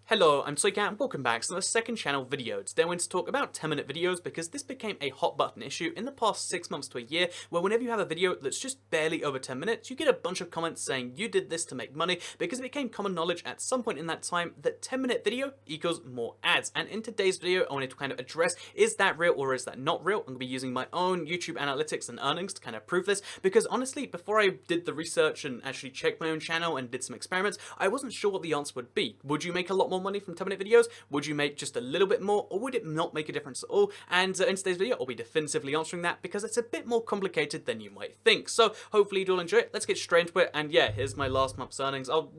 Hello, I'm Soycat and welcome back to the second channel video. Today I want to talk about 10-minute videos because this became a hot button issue in the past 6 months to a year, where whenever you have a video that's just barely over 10 minutes, you get a bunch of comments saying you did this to make money, because it became common knowledge at some point in that time that 10-minute video equals more ads. And in today's video I wanted to kind of address, is that real or is that not real? I'm going to be using my own YouTube analytics and earnings to kind of prove this, because honestly before I did the research and actually checked my own channel and did some experiments, I wasn't sure what the answer would be. Would you make a lot more money from 10-minute videos? Would you make just a little bit more, or would it not make a difference at all? And in today's video I'll be definitively answering that, because it's a bit more complicated than you might think. So hopefully you'll enjoy it. Let's get straight into it. And yeah, here's my last month's earnings. I'm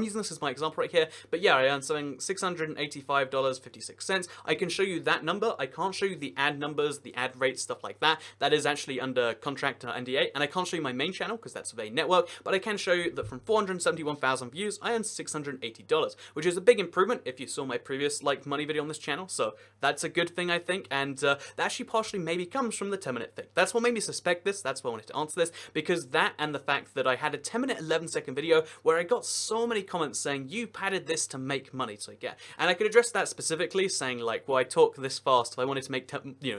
using this as my example right here, but yeah, I earned something $685.56. I can show you that number. I can't show you the ad numbers, the ad rates, stuff like that. That is actually under contract NDA, and I can't show you my main channel because that's a network, but I can show you that from 471,000 views I earned $680, which is a big improvement if you saw my previous money video on this channel. So that's a good thing, I think, and that actually partially maybe comes from the 10-minute thing. That's what made me suspect this. That's why I wanted to answer this, because that and the fact that I had a 10-minute 11-second video where I got so many comments saying you padded this to make money. So yeah, and I could address that specifically, saying well, I talk this fast. If I wanted to make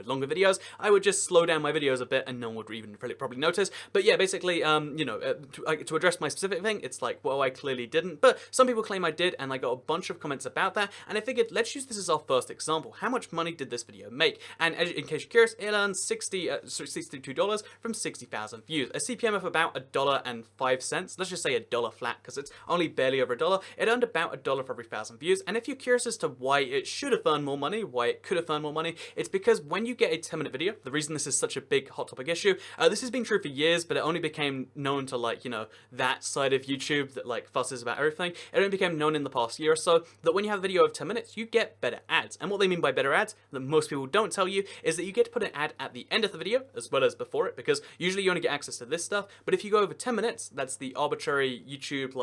longer videos, I would just slow down my videos a bit and no one would even probably notice. But yeah, basically to address my specific thing, it's well, I clearly didn't, but some people claim I did, and I got a bunch of comments about that, and I figured let's use this as our first example. How much money did this video make? And in case you're curious, it earned $62 from 60,000 views, a CPM of about $1.05. Let's just say $1 flat because it's only barely over $1. It earned about $1 for every 1,000 views. And if you're curious as to why it should have earned more money, why it could have earned more money, it's because when you get a 10-minute video, the reason this is such a big hot topic issue, this has been true for years, but it only became known to that side of YouTube that fusses about everything. It only became known in the past year or so that when you have a video of 10 minutes, you get better ads. And what they mean by better ads, that most people don't tell you, is that you get to put an ad at the end of the video as well as before it, because usually you only get access to this stuff. But if you go over 10 minutes, that's the arbitrary YouTube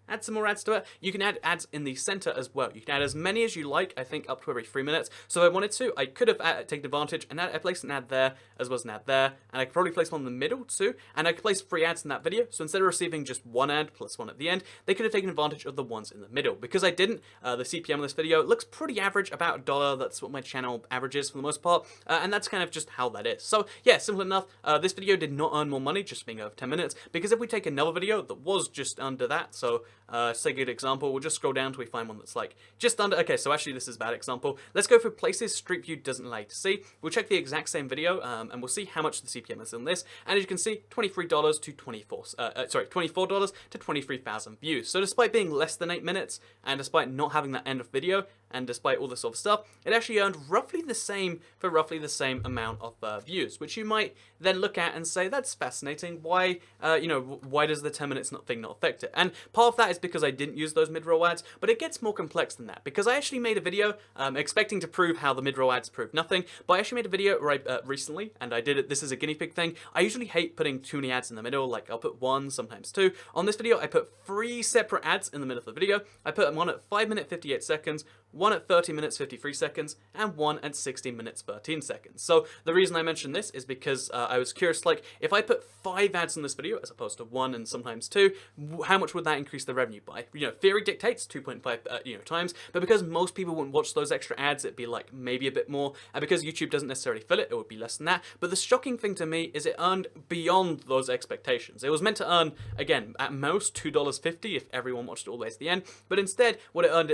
add some more ads to it. You can add ads in the center as well. You can add as many as you like, I think up to every 3 minutes. So if I wanted to, I could have taken advantage and I placed an ad there as well as an ad there, and I could probably place one in the middle too, and I could place 3 ads in that video. So instead of receiving just 1 ad plus 1 at the end, they could have taken advantage of the ones in the middle. Because I didn't, the CPM on this video looks pretty average, about $1. That's what my channel averages for the most part, and that's kind of just how that is. So yeah, simple enough. This video did not earn more money just being over 10 minutes, because if we take another video that was just under that, so say a good example, we'll just scroll down till we find one that's just under. Okay, so actually this is a bad example. Let's go for places Street View doesn't allow you to see. We'll check the exact same video, and we'll see how much the CPM is in this. And as you can see, $24 to $24 to 23,000 views. So despite being less than 8 minutes, and despite not having that end of video, and despite all this sort of stuff, it actually earned roughly the same for roughly the same amount of views, which you might then look at and say, that's fascinating. Why, why does the 10 minutes thing not affect it? And part of that is because I didn't use those mid-roll ads, but it gets more complex than that, because I actually made a video expecting to prove how the mid-roll ads prove nothing, but I actually made a video recently, and I did it. This is a guinea pig thing. I usually hate putting too many ads in the middle. I'll put 1, sometimes 2. On this video, I put 3 separate ads in the middle of the video. I put one at 5 minutes 58 seconds, 1 at 30 minutes 53 seconds, and 1 at 60 minutes 13 seconds. So the reason I mentioned this is because I was curious, if I put 5 ads in this video as opposed to 1 and sometimes 2, how much would that increase the revenue by? Theory dictates 2.5 times, but because most people wouldn't watch those extra ads, it'd be maybe a bit more, and because YouTube doesn't necessarily fill it, it would be less than that. But the shocking thing to me is it earned beyond those expectations. It was meant to earn, again, at most $2.50 if everyone watched it all the way to the end, but instead what it earned,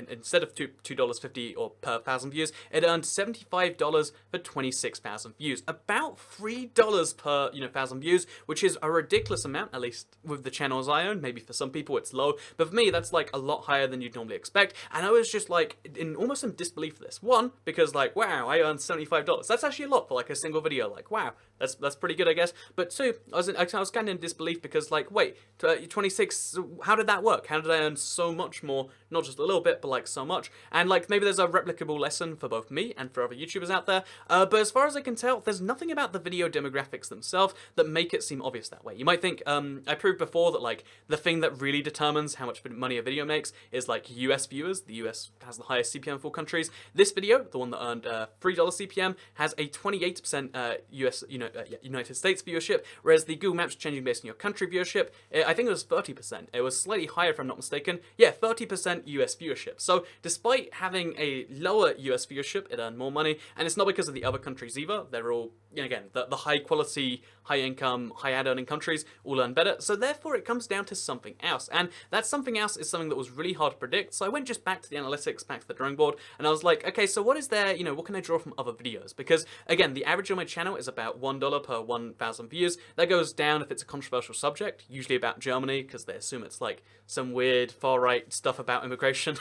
instead of $2.50 or per 1,000 views, it earned $75 for 26,000 views, about $3 per 1,000 views, which is a ridiculous amount, at least with the channels I own. Maybe for some people it's low, but for me that's a lot higher than you'd normally expect. And I was just almost in disbelief for this. One, because wow, I earned $75. That's actually a lot for a single video. Wow, that's pretty good, I guess. But 2, I was kind of in disbelief because wait, 26, how did that work? How did I earn so much more? Not just a little bit, but so much. And maybe there's a replicable lesson for both me and for other YouTubers out there. But as far as I can tell, there's nothing about the video demographics themselves that make it seem obvious that way. You might think, I proved before that the thing that really determines how much money a video makes is US viewers. The US has the highest CPM of all countries. This video, the one that earned $3 CPM, has a 28% United States viewership, whereas the Google Maps changing based on your country viewership, I think it was 30%. It was slightly higher if I'm not mistaken. Yeah, 30% 20% US viewership. So despite having a lower US viewership, it earned more money, and it's not because of the other countries either. They're all, again, the high quality, high income, high ad earning countries all earn better. So therefore it comes down to something else. And that something else is something that was really hard to predict. So I went just back to the analytics, back to the drawing board, and I was like, okay, so what is there, what can I draw from other videos? Because again, the average on my channel is about $1 per 1,000 views. That goes down if it's a controversial subject, usually about Germany, because they assume it's like some weird far-right stuff about immigration.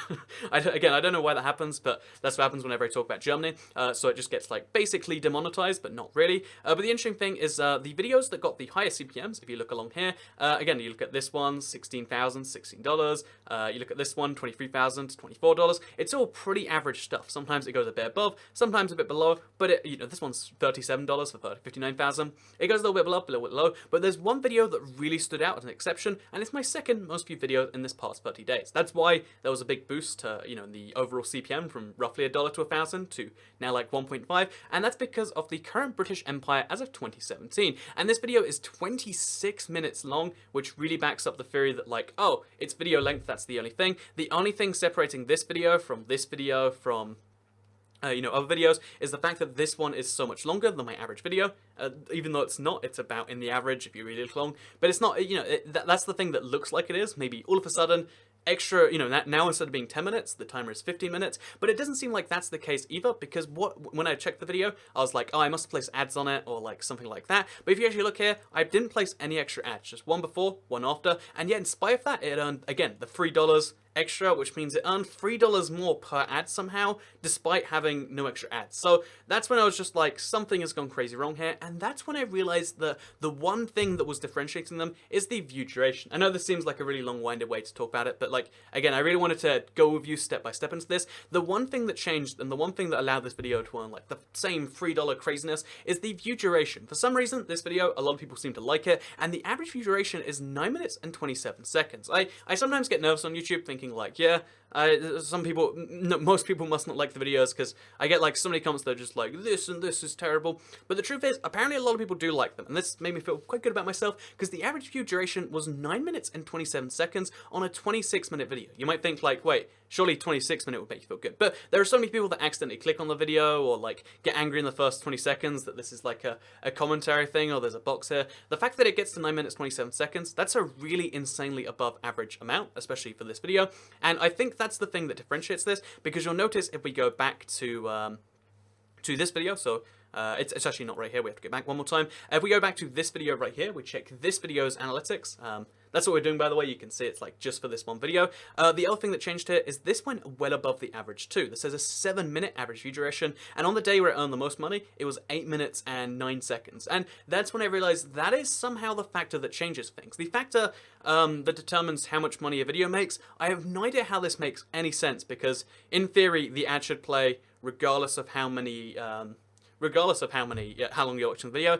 I don't know why that happens, but that's what happens whenever I talk about Germany. So it just gets like basically demonetized, but not really. But the interesting thing is the videos that got the highest CPMs, if you look along here, again, you look at this one, $16,000, $16. You look at this one, $23,000, $24. It's all pretty average stuff. Sometimes it goes a bit above, sometimes a bit below, but this one's $37 for 59,000. It goes a little bit above, a little bit low, but there's one video that really stood out as an exception, and it's my second most viewed video in this past 30 days. That's why there was a big boost to, in the overall CPM from roughly $1 to 1,000 to now like 1.5, and that's because of the current British Empire as of 2017. And this video is 26 minutes long, which really backs up the theory that like, oh, it's video length, that's the only thing. The only thing separating this video from other videos is the fact that this one is so much longer than my average video, even though it's not. It's about in the average if you really look long, but it's not. That's the thing that looks like it is. Maybe all of a sudden, extra. Now instead of being 10 minutes, the timer is 15 minutes. But it doesn't seem like that's the case either, because when I checked the video, I was like, oh, I must place ads on it or like something like that. But if you actually look here, I didn't place any extra ads, just one before, one after, and yet in spite of that, it earned again the $3 extra, which means it earned $3 more per ad somehow, despite having no extra ads. So that's when I was just like, something has gone crazy wrong here, and that's when I realized that the one thing that was differentiating them is the view duration. I know this seems like a really long-winded way to talk about it, but like, again, I really wanted to go with you step by step into this. The one thing that changed, and the one thing that allowed this video to earn like the same $3 craziness, is the view duration. For some reason, this video, a lot of people seem to like it, and the average view duration is 9 minutes and 27 seconds. I sometimes get nervous on YouTube thinking like, yeah, most people must not like the videos, because I get like so many comments that are just like, this and this is terrible. But the truth is, apparently a lot of people do like them, and this made me feel quite good about myself, because the average view duration was 9 minutes and 27 seconds on a 26-minute video. You might think like, wait, surely 26-minute would make you feel good. But there are so many people that accidentally click on the video or like get angry in the first 20 seconds that this is like a commentary thing, or there's a box here. The fact that it gets to 9 minutes 27 seconds, that's a really insanely above average amount, especially for this video. And I think that's the thing that differentiates this, because you'll notice if we go back to this video, so it's actually not right here, we have to go back one more time. If we go back to this video right here, we check this video's analytics. That's what we're doing, by the way. You can see it's like just for this one video. The other thing that changed here is this went well above the average too. This has a 7-minute average view duration, and on the day where it earned the most money, it was 8 minutes and 9 seconds. And that's when I realized that is somehow the factor that changes things. The factor that determines how much money a video makes. I have no idea how this makes any sense, because in theory, the ad should play regardless of how long you're watching the video.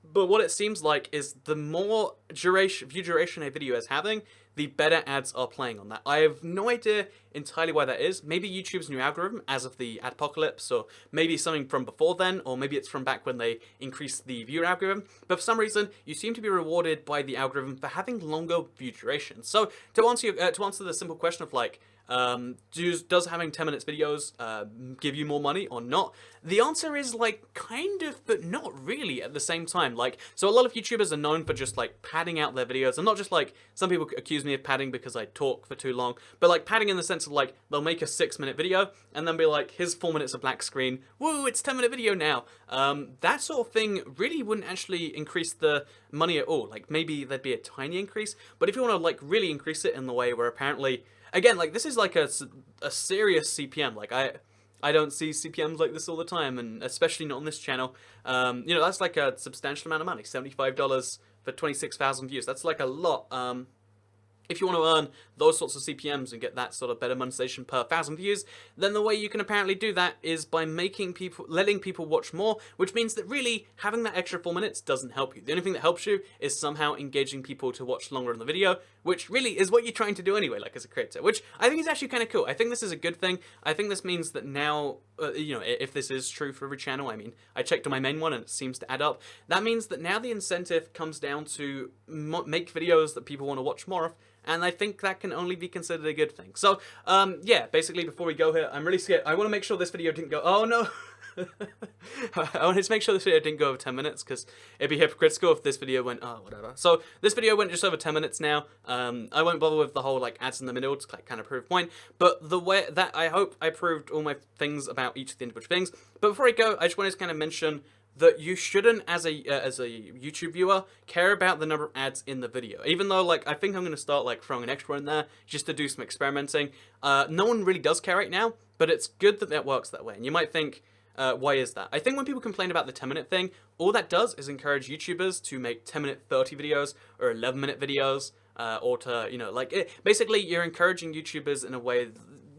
But what it seems like is the more view duration a video is having, the better ads are playing on that. I have no idea entirely why that is. Maybe YouTube's new algorithm as of the adpocalypse, or maybe something from before then, or maybe it's from back when they increased the viewer algorithm. But for some reason, you seem to be rewarded by the algorithm for having longer view duration. So to answer the simple question of like, does having 10 minutes videos give you more money or not? The answer is like kind of, but not really at the same time. Like, so a lot of YouTubers are known for just like padding out their videos, and not just like, some people accuse me of padding because I talk for too long, but like padding in the sense of like, they'll make a 6-minute video and then be like, here's 4 minutes of black screen, woo, it's 10-minute video now. That sort of thing really wouldn't actually increase the money at all. Like, maybe there'd be a tiny increase, but if you want to like really increase it in the way where apparently, again, like, this is like a serious CPM. Like, I don't see CPMs like this all the time, and especially not on this channel. That's like a substantial amount of money. $75 for 26,000 views. That's like a lot. If you want to earn those sorts of CPMs and get that sort of better monetization per 1,000 views, then the way you can apparently do that is by letting people watch more, which means that really having that extra 4 minutes doesn't help you. The only thing that helps you is somehow engaging people to watch longer in the video, which really is what you're trying to do anyway, like as a creator, which I think is actually kind of cool. I think this is a good thing. I think this means that now, if this is true for every channel, I mean, I checked on my main one and it seems to add up. That means that now the incentive comes down to make videos that people want to watch more of, and I think that can only be considered a good thing. So, yeah, basically before we go here, I'm really scared. I want to make sure this video didn't go, oh no! I wanted to make sure this video didn't go over 10 minutes, because it'd be hypocritical if this video went, oh, whatever. So, this video went just over 10 minutes now. I won't bother with the whole, like, ads in the middle to kind of prove point, but the way that I hope I proved all my things about each of the individual things. But before I go, I just wanted to kind of mention that you shouldn't, as a YouTube viewer, care about the number of ads in the video. Even though, like, I think I'm going to start, like, throwing an extra in there just to do some experimenting. No one really does care right now, but it's good that that works that way. And you might think, why is that? I think when people complain about the 10-minute thing, all that does is encourage YouTubers to make 10-minute 30 videos or 11-minute videos, or to, you know, like, basically you're encouraging YouTubers in a way.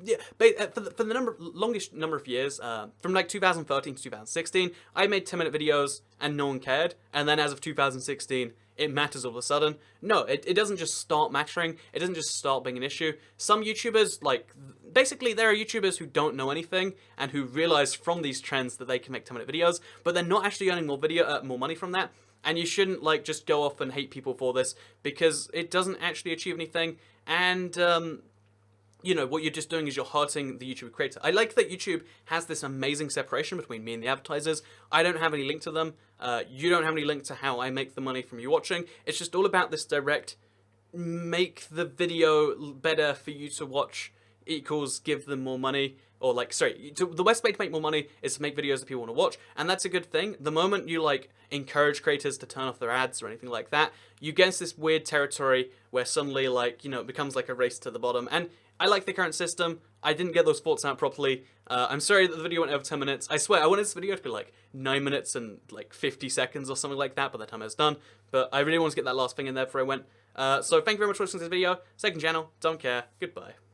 Yeah, for the longest number of years, from like 2013 to 2016, I made 10-minute videos and no one cared. And then as of 2016, it matters all of a sudden. No, it doesn't just start mattering. It doesn't just start being an issue. Some YouTubers, like, basically there are YouTubers who don't know anything and who realize from these trends that they can make 10-minute videos, but they're not actually earning more money from that. And you shouldn't, like, just go off and hate people for this, because it doesn't actually achieve anything. And, you know, what you're just doing is you're hurting the YouTube creator. I like that YouTube has this amazing separation between me and the advertisers. I don't have any link to them. You don't have any link to how I make the money from you watching. It's just all about this direct, make the video better for you to watch equals give them more money. Or, like, sorry, the best way to make more money is to make videos that people want to watch, and that's a good thing. The moment you, like, encourage creators to turn off their ads or anything like that, you get into this weird territory where suddenly, like, you know, it becomes like a race to the bottom. And I like the current system. I didn't get those thoughts out properly. I'm sorry that the video went over 10 minutes. I swear, I wanted this video to be like 9 minutes and like 50 seconds or something like that by the time I was done. But I really wanted to get that last thing in there before I went. So thank you very much for watching this video. Second channel, don't care. Goodbye.